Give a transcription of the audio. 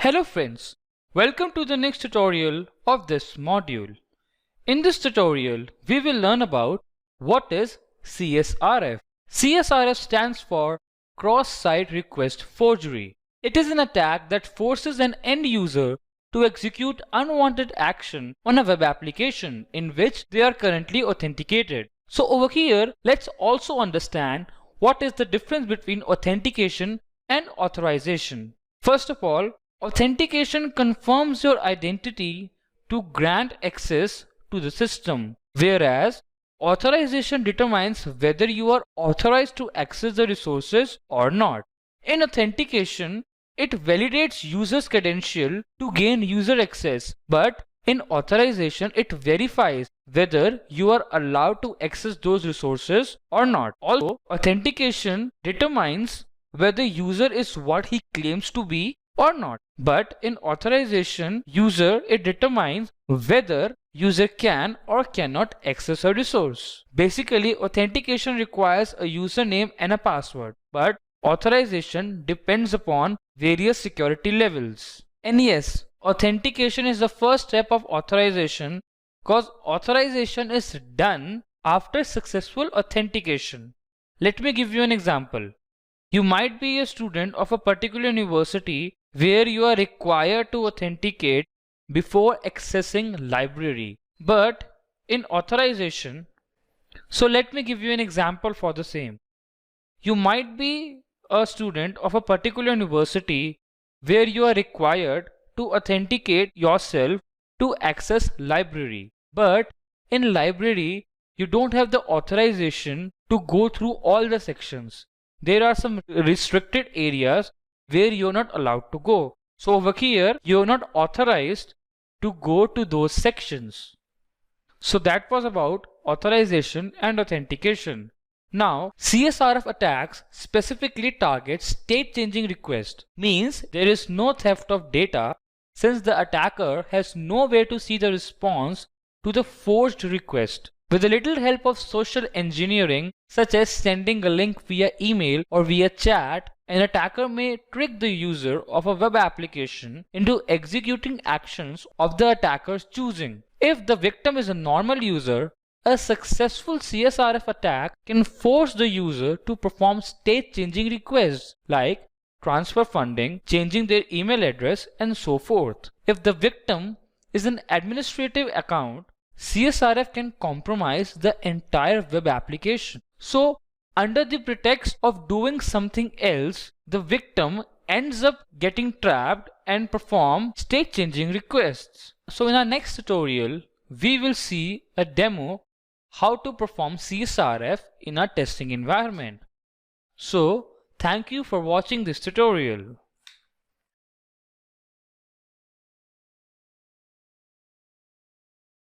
Hello friends, welcome to the next tutorial of this module. In this tutorial, we will learn about what is CSRF. CSRF stands for Cross-Site Request Forgery. It is an attack that forces an end user to execute unwanted action on a web application in which they are currently authenticated. So over here, let's also understand what is the difference between authentication and authorization. First of all, authentication confirms your identity to grant access to the system, whereas authorization determines whether you are authorized to access the resources or not. In authentication, it validates user's credential to gain user access, but in authorization, it verifies whether you are allowed to access those resources or not. Also, authentication determines whether user is what he claims to be or not. But in authorization, it determines whether user can or cannot access a resource. Basically, authentication requires a username and a password, but authorization depends upon various security levels. And yes, authentication is the first step of authorization because authorization is done after successful authentication. Let me give you an example. You might be a student of a particular university where you are required to authenticate before accessing library. But in authorization, so let me give you an example for the same. You might be a student of a particular university where you are required to authenticate yourself to access library. But in library, you don't have the authorization to go through all the sections. There are some restricted areas where you're not allowed to go. So over here, you're not authorized to go to those sections. So that was about authorization and authentication. Now, CSRF attacks specifically target state-changing requests. Means there is no theft of data since the attacker has no way to see the response to the forged request. With a little help of social engineering, such as sending a link via email or via chat, an attacker may trick the user of a web application into executing actions of the attacker's choosing. If the victim is a normal user, a successful CSRF attack can force the user to perform state-changing requests like transfer funding, changing their email address, and so forth. If the victim is an administrative account, CSRF can compromise the entire web application. So, under the pretext of doing something else, the victim ends up getting trapped and perform state-changing requests. So in our next tutorial, we will see a demo how to perform CSRF in our testing environment. So, thank you for watching this tutorial.